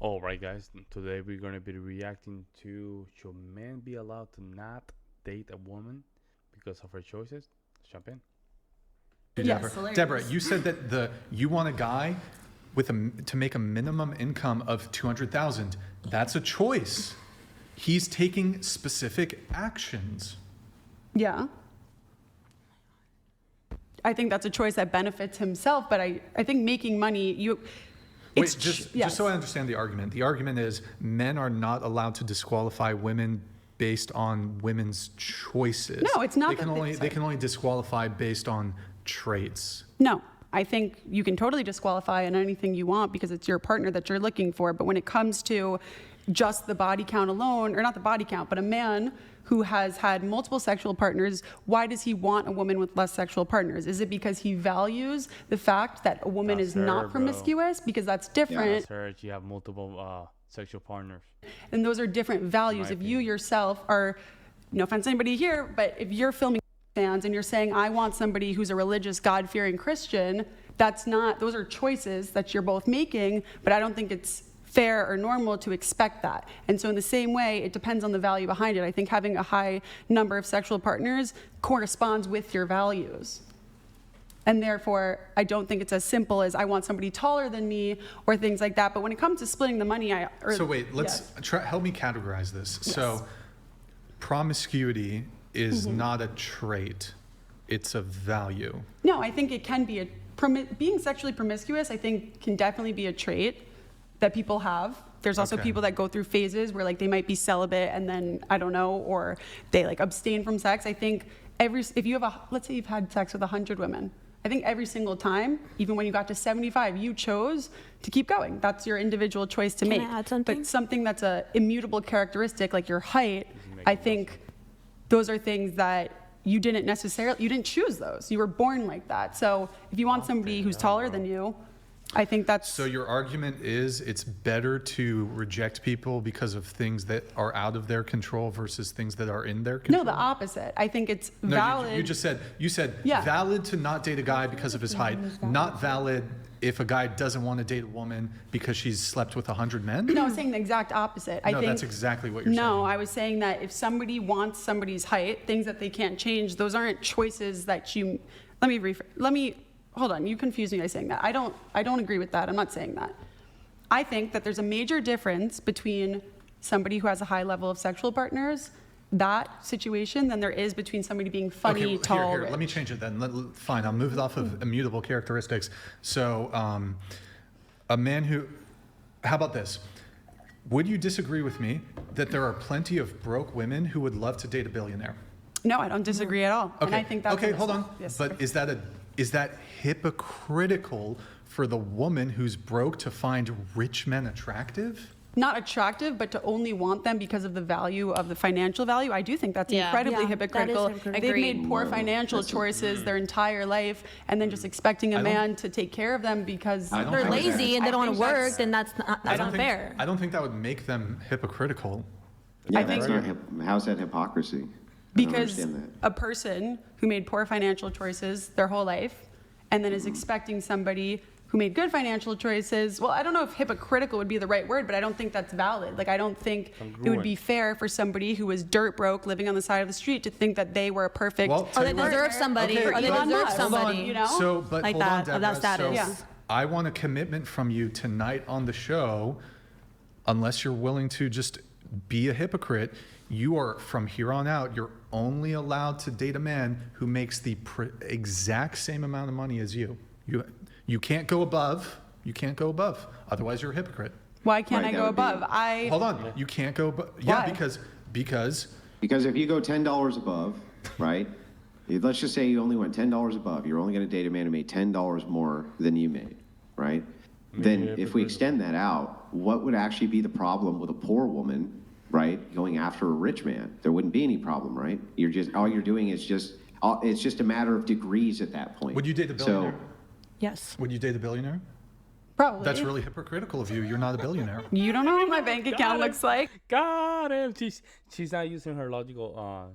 All right, guys. Today we're gonna be reacting to should men be allowed to not date a woman because of her choices? Let's jump in. Yes, Deborah, you said that you want a guy with to make a minimum income of 200,000. That's a choice. He's taking specific actions. Yeah. I think that's a choice that benefits himself, but I think making money, Wait, just so I understand the argument is men are not allowed to disqualify women based on women's choices. No, it's not. They can only disqualify based on traits. No, I think you can totally disqualify on anything you want because it's your partner that you're looking for. But when it comes to just the body count alone, or not the body count, but a man who has had multiple sexual partners, why does he want a woman with less sexual partners? Is it because he values the fact that a woman is not promiscuous? Because that's different. That's her. You have multiple sexual partners. And those are different values. If you yourself are, no offense to anybody here, but if you're filming fans and you're saying, I want somebody who's a religious, God-fearing Christian, those are choices that you're both making, but I don't think it's fair or normal to expect that. And so in the same way, it depends on the value behind it. I think having a high number of sexual partners corresponds with your values. And therefore, I don't think it's as simple as I want somebody taller than me or things like that. But when it comes to splitting the money, So wait, let's help me categorize this. Yes. So promiscuity is not a trait, it's a value. No, I think it can be being sexually promiscuous, I think can definitely be a trait that people have. There's also people that go through phases where like they might be celibate and then, I don't know, or they like abstain from sex. I think if you have let's say you've had sex with 100 women, I think every single time, even when you got to 75, you chose to keep going. That's your individual choice to make. Can I add something? But something that's a immutable characteristic, like your height, I think those are things that you didn't choose those. You were born like that. So if you want somebody who's taller than you, I think that's... So your argument is it's better to reject people because of things that are out of their control versus things that are in their control? No, the opposite. I think it's valid. You said valid to not date a guy because of his height, not valid if a guy doesn't want to date a woman because she's slept with 100 men? No, I was saying the exact opposite. No, that's exactly what you're saying. No, I was saying that if somebody wants somebody's height, things that they can't change, those aren't choices that you... Hold on, you confused me by saying that. I don't agree with that. I'm not saying that. I think that there's a major difference between somebody who has a high level of sexual partners, that situation, than there is between somebody being funny, tall, Here, let me change it then. Fine, I'll move it off of immutable characteristics. So, a man who, how about this? Would you disagree with me that there are plenty of broke women who would love to date a billionaire? No, I don't disagree at all. Okay, and I think that's hold on. Yes, but is that hypocritical for the woman who's broke to find rich men attractive? Not attractive, but to only want them because of the value of the financial value. I do think that's incredibly hypocritical. They've made poor financial choices their entire life, and then just expecting a man to take care of them because they're lazy and they don't want to work, then that's not fair. I don't think that would make them hypocritical. Yeah, how's that hypocrisy? Because a person who made poor financial choices their whole life and then is expecting somebody who made good financial choices, well, I don't know if hypocritical would be the right word, but I don't think that's valid. Like, I don't think it would be fair for somebody who was dirt broke living on the side of the street to think that they were a perfect... Or they deserve somebody, or they deserve somebody, you know? So, but like hold on, Deborah. of that status. So I want a commitment from you tonight on the show, unless you're willing to just be a hypocrite. You are, from here on out, you're only allowed to date a man who makes the exact same amount of money as you. You can't go above. You can't go above. Otherwise, you're a hypocrite. Why can't I go above? Hold on. You can't go above. Yeah, because if you go $10 above, right? Let's just say you only went $10 above. You're only going to date a man who made $10 more than you made, right? Then if we extend that out, what would actually be the problem with a poor woman, right, going after a rich man? There wouldn't be any problem, right? All you're doing is it's just a matter of degrees at that point. Would you date a billionaire? Yes. Would you date a billionaire? Probably. That's really hypocritical of you. You're not a billionaire. You don't know what my bank account looks like. Got him. She's not using her logical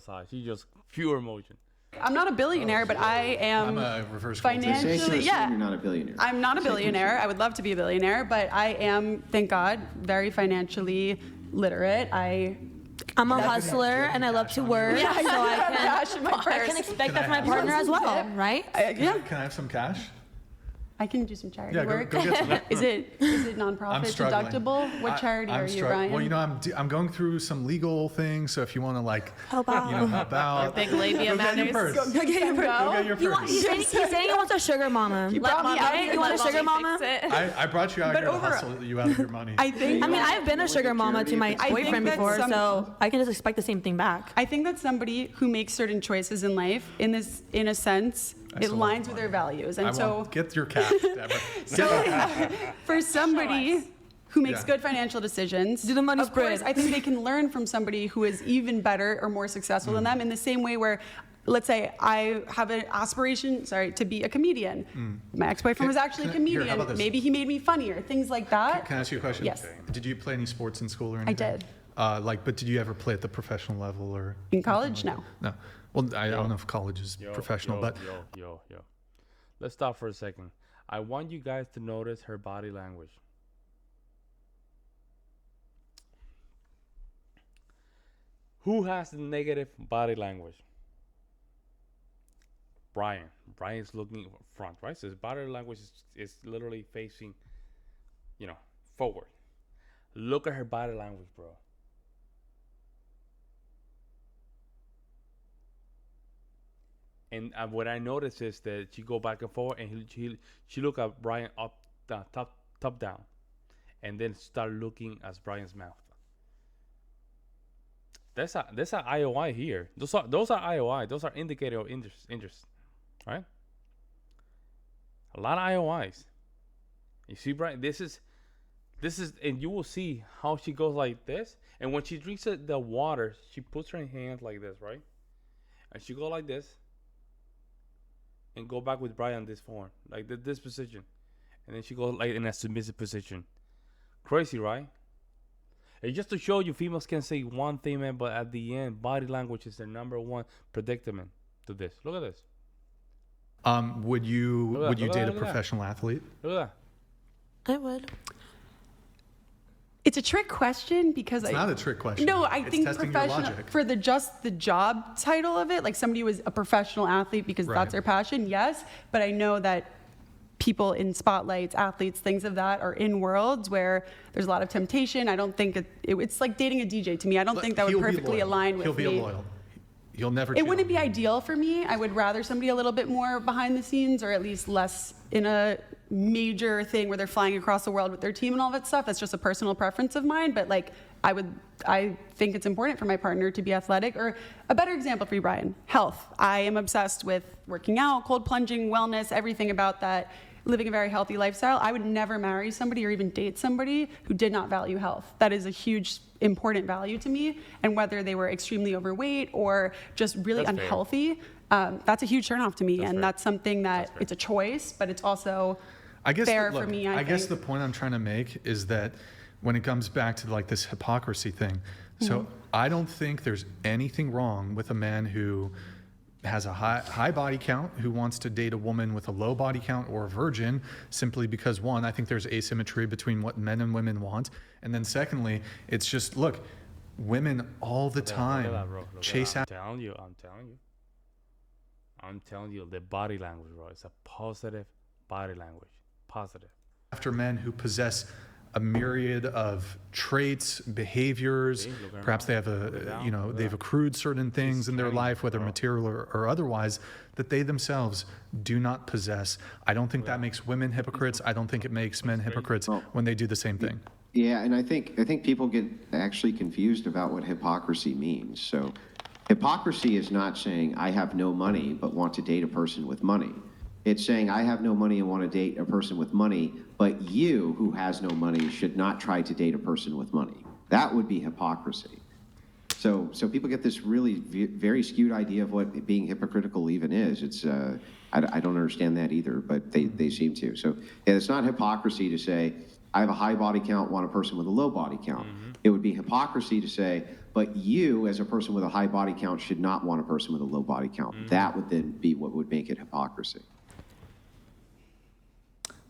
side. She's just pure emotion. I'm not a billionaire, but I I'm am a reverse financially, Safe to assume yeah. you're not a billionaire. I'm not a Safe to billionaire. assume. I would love to be a billionaire, but I am, thank God, very financially literate. I'm a hustler and I love to work, so Cash in my I purse. can expect Can that I from my have partner some? as well, right? Yeah, Can I have some cash? I can do some charity Yeah, work. go get some. Is it I'm nonprofit struggling. deductible? What charity are you, Brian? Well, you know, I'm going through some legal things, so if you want to like Help out. help out, Big labia go get your matters. purse. Go get your Go get your purse. He's saying he wants a sugar mama. You brought me out Right? here. You want a Let sugar mommy mama? fix it. I brought you out But here to over- hustle you out of your money. I think. I mean, I've been a sugar mama to my I think boyfriend that before, some- so I can just expect the same thing back. I think that somebody who makes certain choices in life, in a sense, I it still want aligns with their values, and I so. want, get your cash, Deborah. So for somebody who makes Yeah. good financial decisions, Do the money of course, spread. I think they can learn from somebody who is even better or more successful than them in the same way where, let's say I have an aspiration, to be a comedian. My ex-boyfriend was actually a Can I- here, how comedian. about this? Maybe he made me funnier, things like that. Can I ask you a question? Yes. Did you play any sports in school or anything? did. But did you ever play at the professional level or? In college, no. No. Well, I don't know if college is Yo, professional, yo, but yo. Let's stop for a second. I want you guys to notice her body language. Who has the negative body language? Brian. Brian's looking front, right? So his body language is literally facing, forward. Look at her body language, bro. And what I noticed is that she go back and forth, and she look at Brian up, down, top down, and then start looking at Brian's mouth. That's a IOI here. Those are IOI. Those are indicator of interest, right? A lot of IOIs. You see, Brian. This is, and you will see how she goes like this. And when she drinks the water, she puts her hands like this, right? And she go like this. And go back with Brian this form, like this position, and then she goes like in a submissive position. Crazy, right? And just to show you, females can say one thing, man, but at the end, body language is the number one predicament to this. Look at this. would you Look at that, date a look at that. professional athlete? Look at I would. It's a trick question because It's not a trick question. No, I It's think testing your professional logic. for the job title of it, like somebody who is a professional athlete because Right. that's their passion. Yes, but I know that people in spotlights, athletes, things of that are in worlds where there's a lot of temptation. I don't think it's like dating a DJ to me. I don't think that would He'll be perfectly loyal. align with He'll be me. loyal. He'll never. It cheat wouldn't on be you. ideal for me. I would rather somebody a little bit more behind the scenes, or at least less in a major thing where they're flying across the world with their team and all that stuff. That's just a personal preference of mine. But like, I think it's important for my partner to be athletic. Or a better example for you, Brian, health. I am obsessed with working out, cold plunging, wellness, everything about that. Living a very healthy lifestyle. I would never marry somebody or even date somebody who did not value health. That is a huge, important value to me. And whether they were extremely overweight or just really That's fair. unhealthy, that's a huge turnoff to me. That's And fair. that's something that fair. it's a choice, but it's also I guess fair look, for me. I guess think. the point I'm trying to make is that when it comes back to like this hypocrisy thing, so Mm-hmm. I don't think there's anything wrong with a man who has a high body count who wants to date a woman with a low body count or a virgin simply because, one, I think there's asymmetry between what men and women want, and then secondly, it's just look, women all the Look at time that, bro. Look at chase that. after. I'm telling you, the body language, bro. It's a positive body language. Positive. After men who possess a myriad of traits, behaviors. See, look at Perhaps her they have Look at that. Look at they've that. accrued certain things in their carrying life, it, whether bro. material or otherwise, that they themselves do not possess. I don't think that makes women hypocrites. I don't think it makes men hypocrites Well, when they do the same thing. Yeah, and I think people get actually confused about what hypocrisy means. So hypocrisy is not saying I have no money but want to date a person with money. It's saying I have no money and want to date a person with money, but you who has no money should not try to date a person with money. That would be hypocrisy. So people get this really very skewed idea of what being hypocritical even is. It's I don't understand that either, but they seem to. So yeah, it's not hypocrisy to say I have a high body count, want a person with a low body count. It would be hypocrisy to say, but you as a person with a high body count should not want a person with a low body count. That would then be what would make it hypocrisy.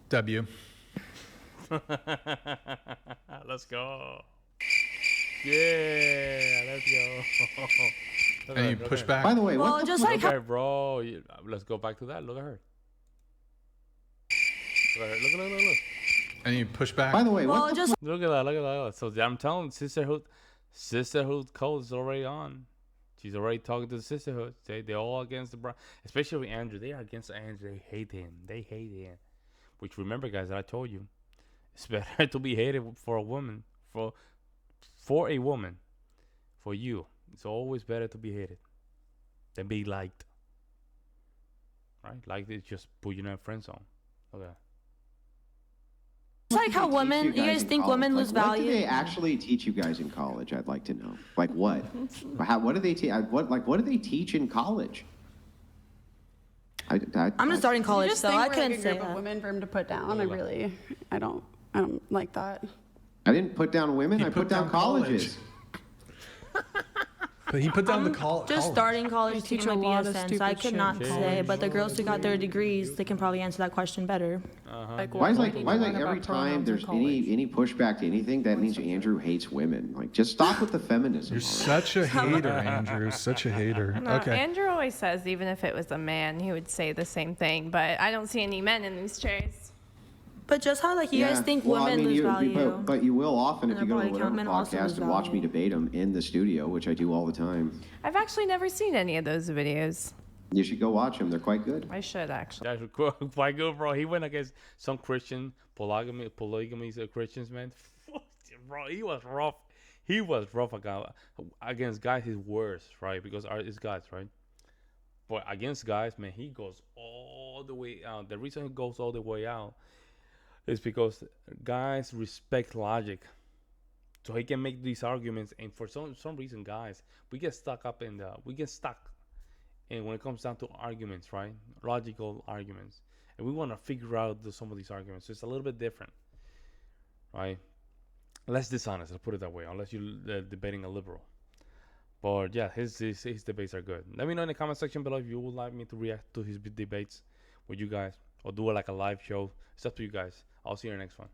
W. Let's go. Yeah, let's go. Any pushback? By the way, Well, what the just fuck- like Okay, bro. Let's go back to that. Look at her. Look at her. Look. Any pushback? by the way, well, what the just Look at that. So I'm telling sisterhood code is already on. She's already talking to the sisterhood. They're all against the especially with Andrew. They are against Andrew. They hate him. Which remember, guys, that I told you, it's better to be hated for a woman, for a woman, for you. It's always better to be hated than be liked. Right? Liked is just put you in a friend zone. Okay. like how women, you guys in think college? women lose What do value? they actually teach you guys in college? I'd like to know. Like what? What do they teach? What do they teach in college? I'm just starting You college, just so think I we're couldn't like a say group of that. women for him to put down. I don't like that. I didn't put down women. I put down colleges. But he put down the college. Just starting college teach teacher a might be lot a of sense. stupid I could shit not in say, college. but the girls who got their degrees, they can probably answer that question better. Like, Why is what like do you why is learn like every about time pronouns in there's college? any pushback to anything that means Andrew hates women? Like just stop with the feminism. You're already. such a hater, Andrew. Such a hater. No, Okay. Andrew always says even if it was a man, he would say the same thing. But I don't see any men in these chairs. But just how like you guys Yeah. think Well, I women mean, lose you- value. But you will often if And you go their to body count, whatever men also lose podcast and watch me value. debate them in the studio, which I do all the time. I've actually never seen any of those videos. You should go watch them. They're quite good. I should actually. That's quite good, bro. He went against some Christian polygamy Christians, man. Bro, he was rough. He was rough against guys. His worst, right? Because it's guys, right? But against guys, man, he goes all the way out. The reason he goes all the way out is because guys respect logic, so he can make these arguments. And for some reason, guys, we get stuck and when it comes down to arguments, right? Logical arguments. And we want to figure out some of these arguments. So it's a little bit different, right? Less dishonest, let's put it that way, unless you're debating a liberal. But yeah, his debates are good. Let me know in the comment section below if you would like me to react to his debates with you guys or do like a live show. It's up to you guys. I'll see you in the next one.